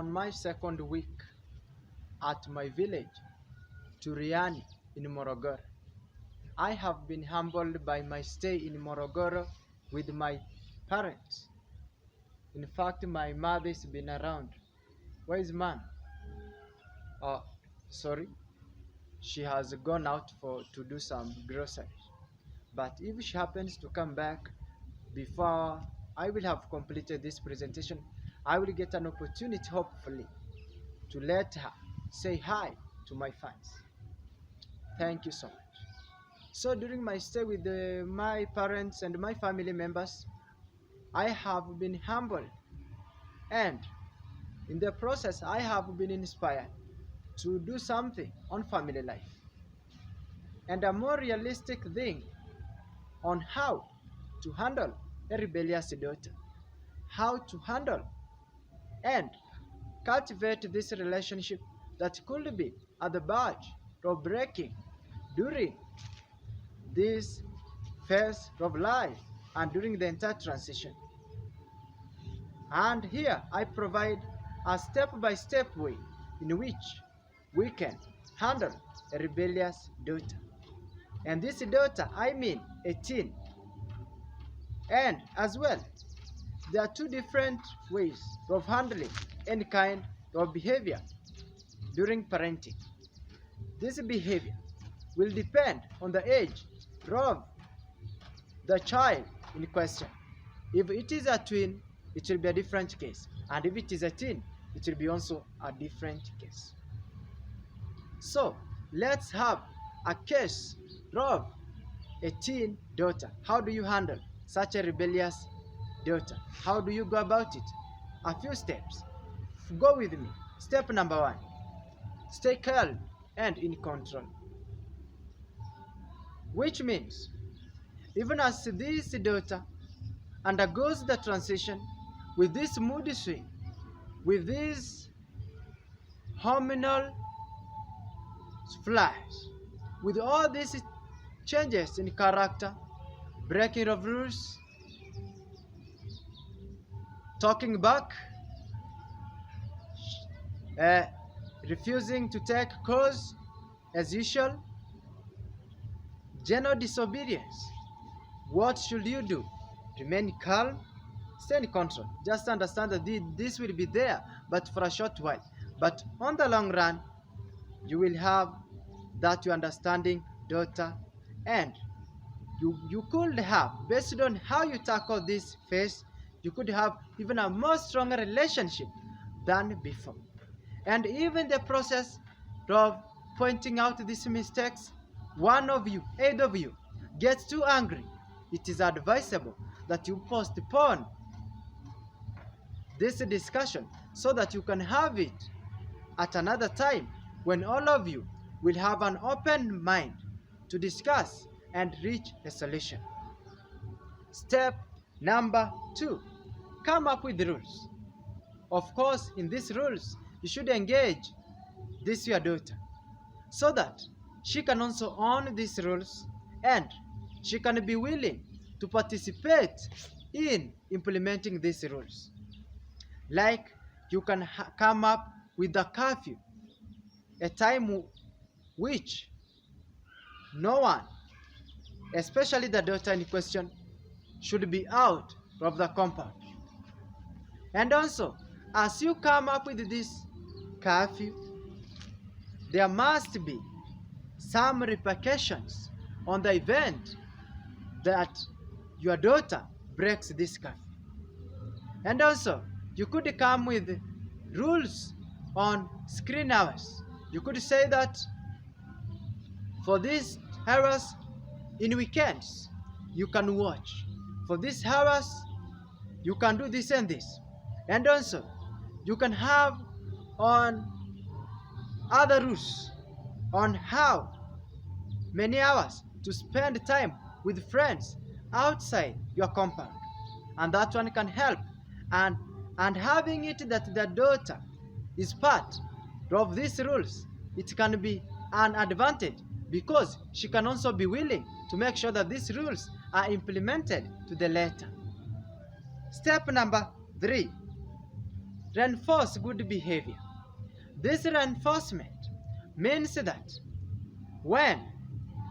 on my second week at my village, Turiani, in Morogoro. I have been humbled by my stay in Morogoro with my parents. In fact, my mother's been around. Where is mom? Oh, sorry. She has gone out to do some groceries. But if she happens to come back before I will have completed this presentation, I will get an opportunity, hopefully, to let her say hi to my fans. Thank you so much. So during my stay with my parents and my family members, I have been humbled, and in the process I have been inspired to do something on family life and a more realistic thing on how to handle a rebellious daughter, how to handle and cultivate this relationship that could be at the verge of breaking during this phase of life and during the entire transition. And here I provide a step-by-step way in which we can handle a rebellious daughter. And this daughter, I mean a teen. And as well, there are two different ways of handling any kind of behavior during parenting. This behavior will depend on the age of the child in question. If it is a twin, it will be a different case. And if it is a teen, it will be also a different case. So let's have a case of a teen daughter. How do you handle such a rebellious daughter? How do you go about it? A few steps. Go with me. Step number 1. Stay calm and in control. Which means, even as this daughter undergoes the transition with this mood swing, with these hormonal flash, with all these changes in character, breaking of rules, talking back, refusing to take chores as usual, general disobedience. What should you do? Remain calm, stay in control. Just understand that this will be there, but for a short while. But on the long run, you will have that your understanding daughter, and you could have, based on how you tackle this phase, you could have even a more stronger relationship than before. And even the process of pointing out these mistakes, one of you, either of you, gets too angry, it is advisable that you postpone this discussion so that you can have it at another time when all of you will have an open mind to discuss and reach a solution. Step number 2, come up with rules. Of course, in these rules, you should engage this your daughter so that she can also own these rules and she can be willing to participate in implementing these rules. Like you can come up with a curfew, a time which no one, especially the daughter in question, should be out of the compound. And also, as you come up with this curfew, there must be some repercussions on the event that your daughter breaks this curfew. And also, you could come with rules on screen hours. You could say that for these hours in weekends, you can watch. For these hours, you can do this and this. And also, you can have on other rules on how many hours to spend time with friends outside your compound. And that one can help. And having it that the daughter is part of these rules, it can be an advantage because she can also be willing to make sure that these rules are implemented to the letter. Step number 3, reinforce good behavior. This reinforcement means that when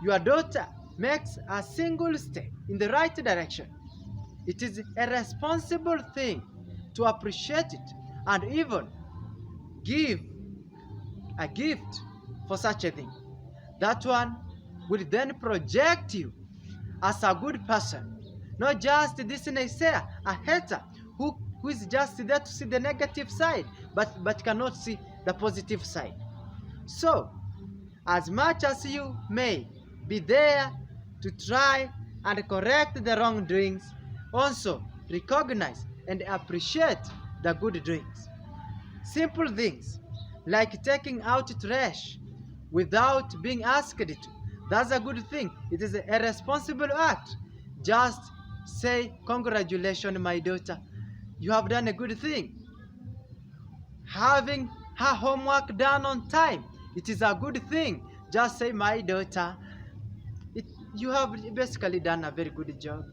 your daughter makes a single step in the right direction, it is a responsible thing to appreciate it and even give a gift for such a thing. That one will then project you as a good person, not just this naysayer, a hater who is just there to see the negative side but cannot see the positive side. So, as much as you may be there to try and correct the wrongdoings, also recognize and appreciate the good doings. Simple things like taking out trash without being asked to. That's a good thing. It is a responsible act. Just say, "Congratulations, my daughter. You have done a good thing." Having her homework done on time, it is a good thing. Just say, "My daughter, you have basically done a very good job."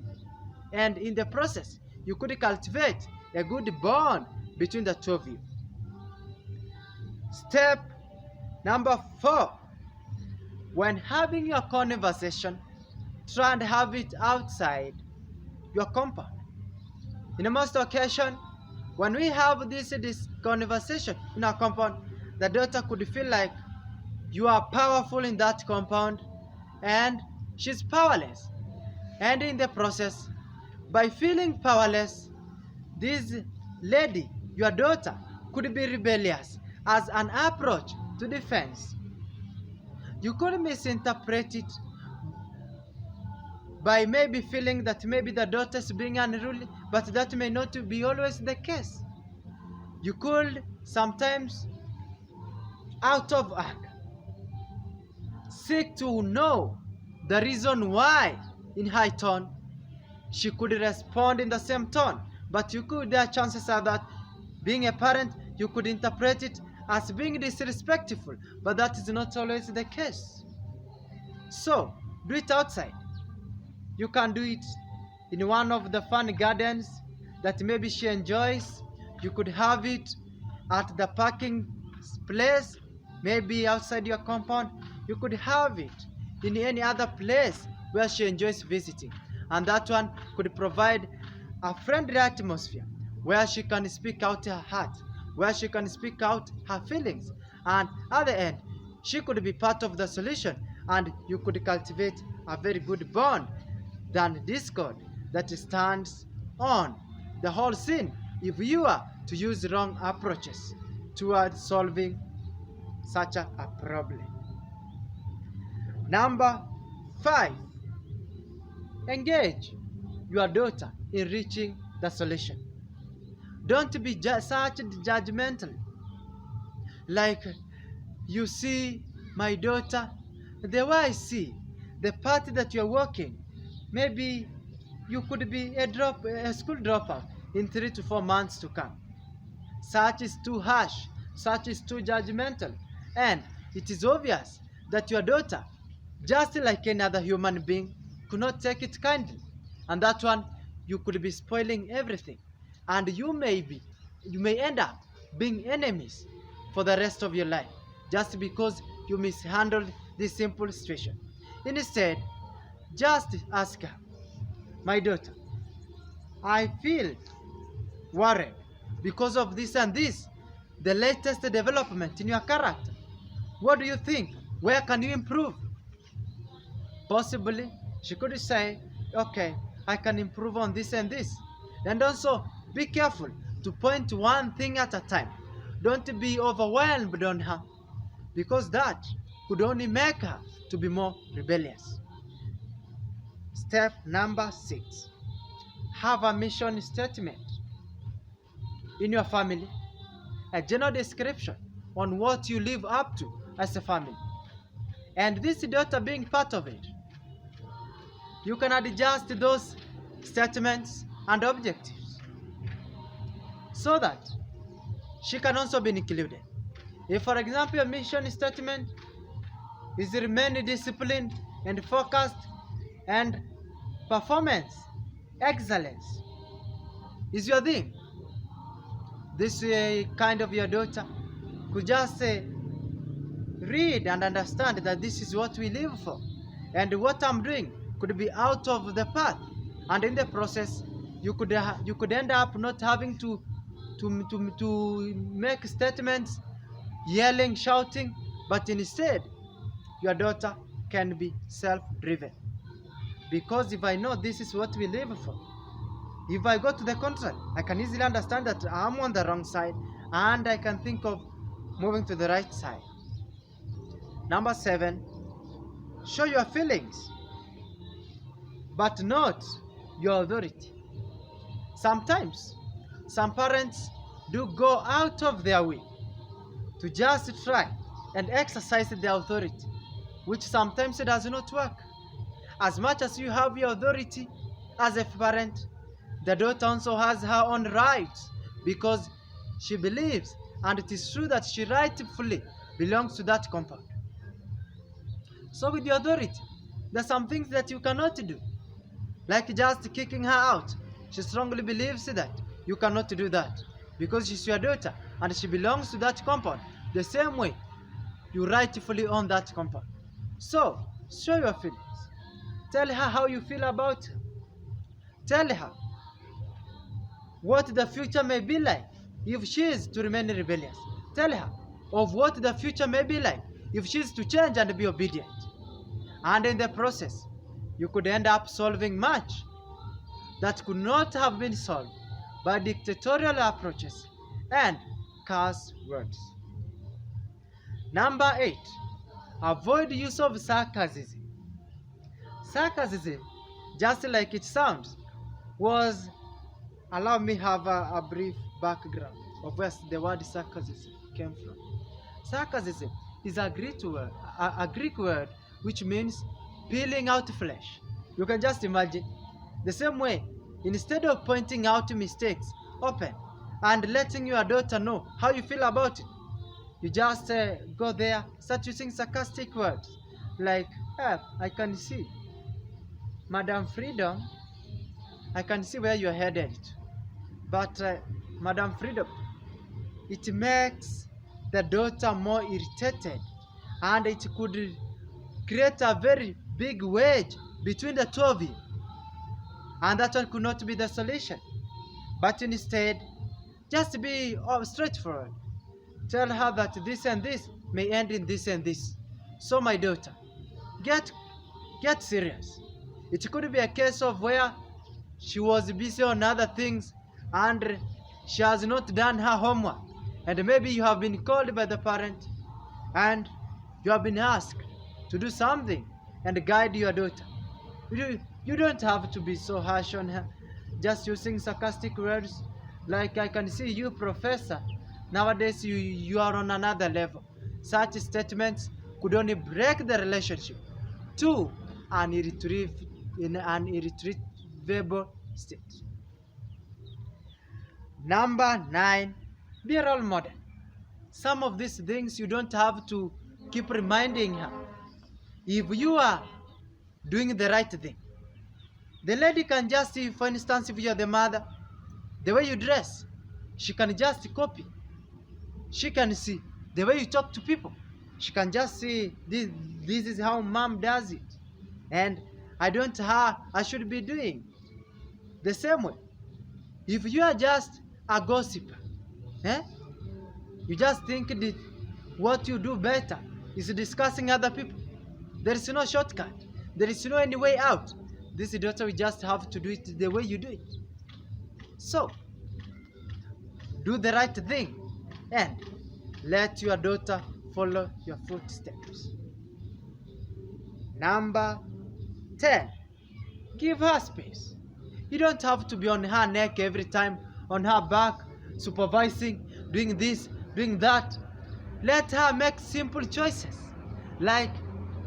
And in the process, you could cultivate a good bond between the two of you. Step number 4. When having your conversation, try and have it outside your compound. In most occasions, when we have this conversation in our compound, the daughter could feel like you are powerful in that compound and she's powerless. And in the process, by feeling powerless, this lady, your daughter, could be rebellious as an approach to defense. You could misinterpret it by maybe feeling that maybe the daughter is being unruly, but that may not be always the case. You could sometimes, out of anger, seek to know the reason why in high tone she could respond in the same tone, but there are chances are that being a parent, you could interpret it as being disrespectful, but that is not always the case. So, do it outside. You can do it in one of the fun gardens that maybe she enjoys. You could have it at the parking place, maybe outside your compound. You could have it in any other place where she enjoys visiting. And that one could provide a friendly atmosphere where she can speak out her heart, where she can speak out her feelings. And at the end, she could be part of the solution and you could cultivate a very good bond than discord that stands on the whole scene if you are to use wrong approaches towards solving such a problem. Number 5, engage your daughter in reaching the solution. Don't be such judgmental. Like, you see, my daughter, the way I see the path that you're walking, maybe you could be a school dropout in 3 to 4 months to come. Such is too harsh, such is too judgmental, and it is obvious that your daughter, just like any other human being, could not take it kindly, and that one, you could be spoiling everything, and you may end up being enemies for the rest of your life just because you mishandled this simple situation. Instead, just ask her, "My daughter, I feel worried because of this and this, the latest development in your character. What do you think? Where can you improve?" Possibly, she could say, "Okay, I can improve on this and this." And also, be careful to point one thing at a time. Don't be overwhelmed on her, because that could only make her to be more rebellious. Step number 6. Have a mission statement in your family, a general description on what you live up to as a family, and this daughter being part of it. You can adjust those statements and objectives so that she can also be included. If, for example, your mission statement is remain disciplined and focused and performance excellence is your thing, this kind of your daughter could just read and understand that this is what we live for, and what I'm doing could be out of the path, and in the process you could end up not having to make statements, yelling, shouting, but instead your daughter can be self-driven. Because if I know this is what we live for, if I go to the contrary, I can easily understand that I'm on the wrong side, and I can think of moving to the right side. Number 7, show your feelings, but not your authority. Sometimes, some parents do go out of their way to just try and exercise their authority, which sometimes does not work. As much as you have your authority as a parent, the daughter also has her own rights, because she believes, and it is true, that she rightfully belongs to that compound. So with your authority, there are some things that you cannot do, like just kicking her out. She strongly believes that you cannot do that, because she's your daughter and she belongs to that compound the same way you rightfully own that compound. So show your feelings. Tell her how you feel about her. Tell her what the future may be like if she is to remain rebellious. Tell her of what the future may be like if she is to change and be obedient. And in the process, you could end up solving much that could not have been solved by dictatorial approaches and curse words. Number 8, avoid use of sarcasm. Sarcasm, just like it sounds, was, allow me have a brief background of where the word sarcasm came from. Sarcasm is a Greek word which means peeling out flesh. You can just imagine the same way, instead of pointing out mistakes open and letting your daughter know how you feel about it, you just go there, start using sarcastic words like, I can see, Madam Freedom, I can see where you're headed to. But Madam Freedom, it makes the daughter more irritated, and it could create a very big wedge between the two of you. And that one could not be the solution. But instead, just be straightforward. Tell her that this and this may end in this and this. So my daughter, get serious. It could be a case of where she was busy on other things and she has not done her homework. And maybe you have been called by the parent and you have been asked to do something and guide your daughter. You don't have to be so harsh on her, just using sarcastic words like, I can see you, Professor. Nowadays you are on another level. Such statements could only break the relationship to an irretrievable state. Number 9, be a role model. Some of these things you don't have to keep reminding her. If you are doing the right thing, the lady can just see, for instance, if you are the mother, the way you dress, she can just copy. She can see the way you talk to people. She can just see this is how mom does it. And I should be doing the same way. If you are just a gossiper, you just think that what you do better is discussing other people. There is no shortcut. There is no any way out. This daughter will just have to do it the way you do it. So, do the right thing and let your daughter follow your footsteps. Number 10, give her space. You don't have to be on her neck every time, on her back, supervising, doing this, doing that. Let her make simple choices. Like,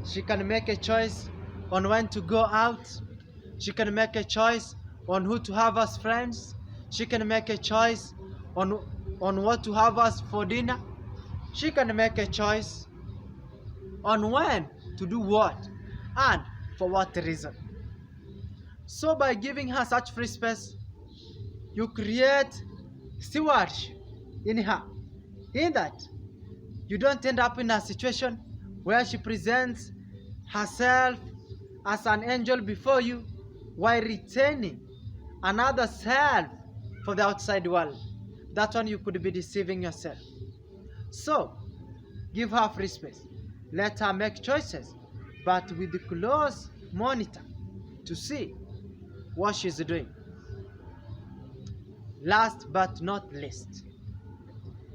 she can make a choice on when to go out. She can make a choice on who to have as friends. She can make a choice on what to have as for dinner. She can make a choice on when to do what and for what reason. So by giving her such free space, you create stewardship in her, in that you don't end up in a situation where she presents herself as an angel before you while retaining another self for the outside world. That one you could be deceiving yourself. So, give her free space. Let her make choices, but with the close monitor to see what she's doing. Last but not least,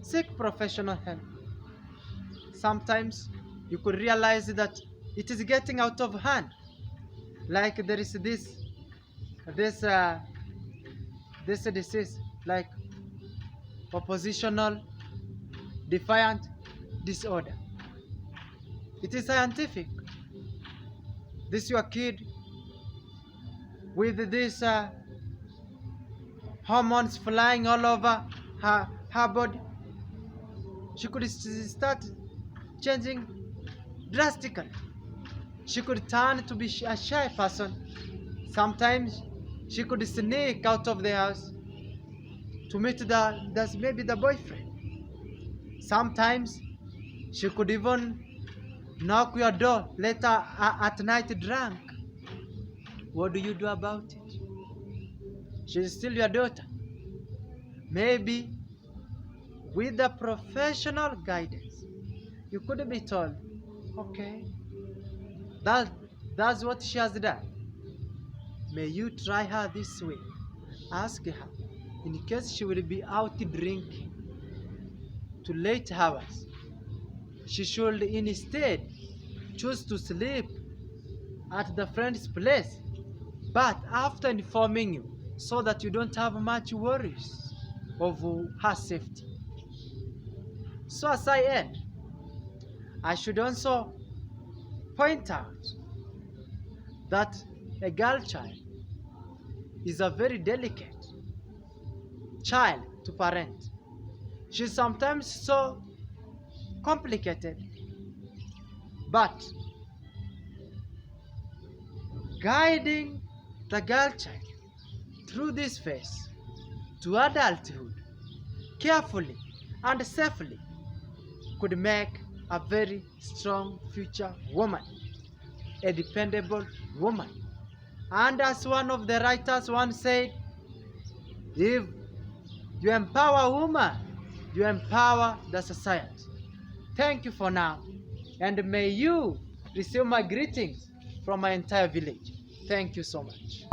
seek professional help. Sometimes you could realize that it is getting out of hand. Like there is this disease, like oppositional defiant disorder. It is scientific. This your kid with these hormones flying all over her body. She could start changing drastically. She could turn to be a shy person. Sometimes she could sneak out of the house to meet maybe the boyfriend. Sometimes she could even knock your door later at night drunk. What do you do about it? She's still your daughter. Maybe with the professional guidance, you could be told, okay, that's what she has done. May you try her this way. Ask her, in case she will be out drinking to late hours, she should instead choose to sleep at the friend's place, but after informing you, so that you don't have much worries of her safety. So as I end, I should also point out that a girl child is a very delicate child to parent. She's sometimes so complicated, but guiding the girl child through this phase to adulthood carefully and safely could make a very strong future woman, a dependable woman. And as one of the writers once said, if you empower a woman, you empower the society. Thank you for now, and may you receive my greetings from my entire village. Thank you so much.